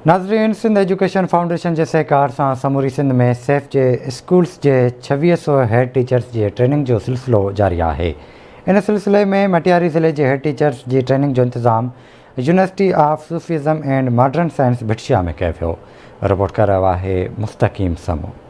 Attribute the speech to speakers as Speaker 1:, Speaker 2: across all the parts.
Speaker 1: नाज़रीन, Sindh education foundation जे सहकार सां समूरी सिंध में सेफ जे स्कूल्स जे 2600 हेड टीचर्स जी ट्रेनिंग जो सिलसिलो जारी आहे। इन सिलसिले में मटियारी ज़िले जे हेड टीचर्स जी ट्रेनिंग जो इंतज़ाम university of Sufism and modern science भिटशिया में कयो वियो। रिपोर्ट कर रहियो आहे मुस्तक़ीम समूह।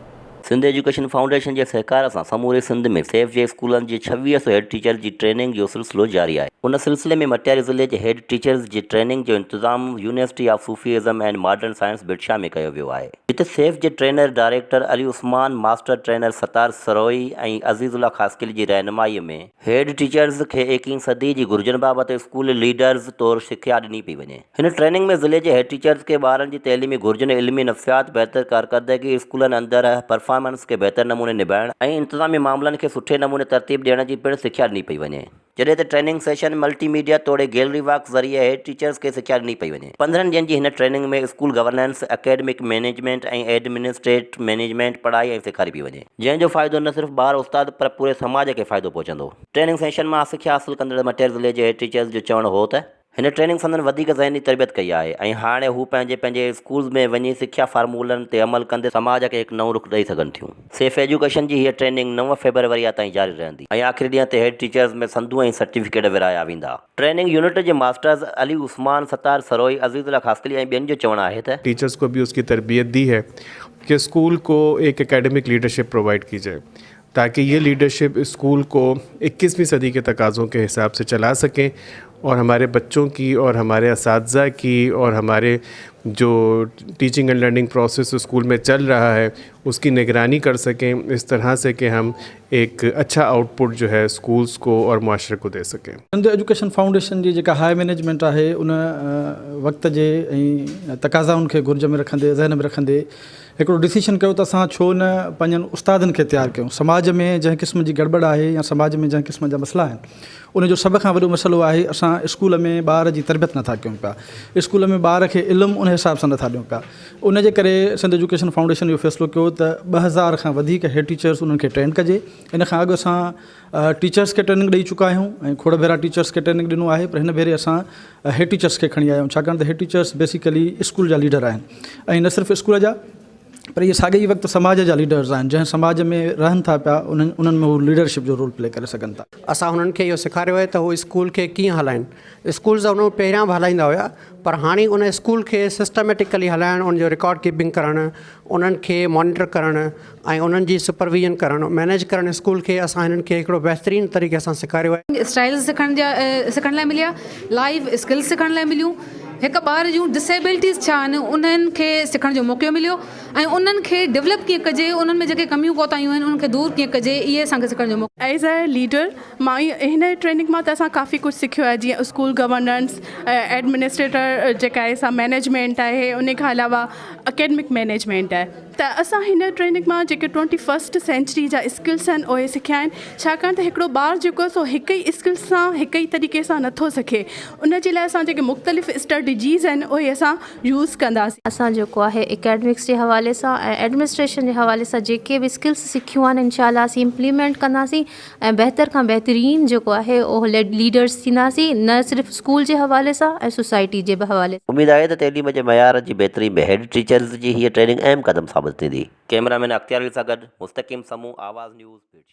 Speaker 2: सिंध एजुकेशन फाउंडेशन के सहकार से समूरे सिंध में सेफ जे स्कूलन जी 2600 हेड टीचर की ट्रेनिंग जो सिलसिलो जारी है। उन सिलसिले में मटियारी ज़िले के हेड टीचर्स की ट्रेनिंग जो इंतजाम university of Sufism and modern science भिटशिया में कयो वियो है। जिते सेफ के trainer director Ali Usman, master trainer Sattar Saroi और अज़ीज़ुल्लाह खासकिल की रहनुमाई में हेड टीचर्स के 21वीं सदी की घुर्जन बाबत स्कूल लीडर्स तौर सिख्या ॾिनी पई वञे। इन ट्रेनिंग में ज़िले के हेड टीचर्स के ॿारनि की तैलीमी घुर्जन, इल्मी नफ़सियात, बेहतर कारकर्दगी स्कूलन अंदर परफॉर्मेंस के बेहतर नमूने निभाइण और इंतजामी मामलन के सुठे नमूने तरतीब ॾियण की पिण सिख्या ॾिनी पई वञे। जॾहिं त ट्रेनिंग सेशन मल्टीमीडिया तोड़े गैलरी वॉक ज़रिए हेड टीचर्स के सिख्या ॾिनी पई वञे। 15 ॾींहनि जी हिन ट्रेनिंग में स्कूल गवर्नेंस, एकेडमिक मैनेजमेंट और एडमिनिस्ट्रेट मैनेजमेंट पढ़ाई और सेखारी पई वञे, जंहिंजो फ़ाइदो न सिर्फ ॿार उस्ताद पर पूरे समाज के फ़ाइदो पहुचंदो। ट्रेनिंग सेशन में सिख्या हासिल कंदड़ मटियारी ज़िले के हेड टीचर्स जो चवण हो त हिन ट्रेनिंग संदन वधीक ज़हनी तरबियत कई है और हाणे हू पंहिंजे स्कूल्स में वञी सिख्या फार्मूलन ते अमल कंदे समाज के एक नओं रुख ॾेई सघनि थियूं। सेफ एजुकेशन की यह ट्रेनिंग 9 फरवरी ताईं जारी रहंदी और आख़िरी ॾींहं ते हेड टीचर्स में संधू और सर्टिफिकेट विराया वेंदा। ट्रेनिंग यूनिट के मास्टर्स अली उस्मान, सतार सरोई, अज़ीज़ुल्लाह खासकिली और ॿियनि जो चवण है त
Speaker 3: टीचर्स को भी उसकी तरबियत दी है कि स्कूल को एक एकेडमिक लीडरशिप प्रोवाइड की जाए ताकि ये लीडरशिप स्कूल को 21वीं सदी के तकाज़ों के हिसाब से चला सकें और हमारे बच्चों की और हमारे असातिज़ा की और हमारे जो teaching and learning process school में चल रहा है उसकी निगरानी कर सकें, इस तरह से कि हम एक अच्छा आउटपुट जो है स्कूल्स को और माशरे को दे सकें।
Speaker 4: सिंध एजुकेशन फाउंडेशन जी जेका हाई मैनेजमेंट है उन वक्त जे तकाज़ाउनि खे घुर्ज में रखंदे, ज़हन में रखंदे हिकिड़ो डिसीशन कयो त असां छो न पंहिंजनि उस्तादनि खे तयारु कयूं। समाज में जंहिं क़िस्म जी गड़बड़ आहे या समाज में जंहिं क़िस्म जा मसला आहिनि उनजो सभ खां वॾो मसइलो आहे असां स्कूल में ॿार जी तरबियत नथा कयूं पिया। स्कूल में ॿार खे इल्मु उन हिसाब सां नथा ॾियूं पिया। उन जे करे सिंध एजुकेशन फाउंडेशन इहो फ़ैसिलो कयो त 2000 खां वधीक हेड टीचर्स उन्हनि खे ट्रेन कजे। इन खां अॻु असां टीचर्स खे ट्रेनिंग ॾेई चुका आहियूं ऐं खोड़ भेरा टीचर्स खे ट्रेनिंग ॾिनो आहे, पर हिन भेरे असां हेड टीचर्स खे खणी आया आहियूं छाकाणि त हेड टीचर्स बेसिकली स्कूल जा लीडर आहिनि ऐं न सिर्फ़ु स्कूल जा पर ये साॻे ई वक़्तु समाज जा लीडर्स आहिनि जंहिं समाज में रहनि था पिया उन्हनि में हू लीडरशिप जो रोल प्ले करे सघनि था।
Speaker 5: असां हुननि खे इहो सेखारियो आहे त हू स्कूल खे कीअं हलाइनि। स्कूल जा उन पहिरियां बि हलाईंदा हुया पर हाणे उन स्कूल खे सिस्टमेटिकली हलाइणु, उनजो रिकॉर्ड कीपिंग करणु, उन्हनि खे मॉनिटर करणु ऐं उन्हनि जी सुपरविजन करणु, मैनेज करणु स्कूल खे असां हिननि खे हिकिड़ो बहितरीनु तरीक़े सां सेखारियो आहे।
Speaker 6: स्टाइल्स सिखण लाइ मिलिया, लाइव स्किल्स सिखण लाइ मिलियूं, हिकु ॿार जूं डिसेबिलिटीज़ छा आहिनि उन्हनि खे सिखण जो मौक़ो मिलियो ऐं उन्हनि खे डेवलप कीअं कजे, उन्हनि में जेके कमियूं कोताहियूं आहिनि उन्हनि खे दूर कीअं कजे, इहे असांखे सिखण जो मौक़ो।
Speaker 7: एज़ अ लीडर मां हिन ट्रेनिंग मां त असां काफ़ी कुझु सिखियो आहे, जीअं स्कूल गवर्नेंस, एडमिनिस्ट्रेटर जेका आहे असां मैनेजमेंट आहे, उन खां अलावा अकेडमिक मैनेजमेंट आहे। त असां हिन ट्रेनिंग मां जेके 21st सेंचुरी जा स्किल्स आहिनि उहे सिखिया आहिनि छाकाणि त हिकिड़ो ॿारु जेको आहे सो हिक ई स्किल्स सां हिक ई तरीक़े सां नथो सिखे। उन जे लाइ असां जेके मुख़्तलिफ़ स्ट्रेटजीज़ आहिनि उहे असां यूज़ कंदासीं।
Speaker 8: असां जेको आहे एकेडमिक्स जे हवाले सां ऐं एडमिनिस्ट्रेशन जे हवाले सां जेके बि स्किल्स सिखियूं आहिनि इंशाअल्लाह असीं इम्प्लीमेंट कंदासीं ऐं बहितर खां बहितरीन जेको आहे उहो लीडर्स थींदासीं, न सिर्फ़ु स्कूल जे हवाले सां ऐं सोसाइटी जे बि हवाले सां।
Speaker 2: उम्मीद आहे त तइलीम जे मयार जी बहितरी में हेड टीचर्स जी हीअ ट्रेनिंग अहम क़दम साबित थींदी। कैमरामैन अख्तियार सां गॾु मुस्तक़ीम समूह, आवाज़ न्यूज़।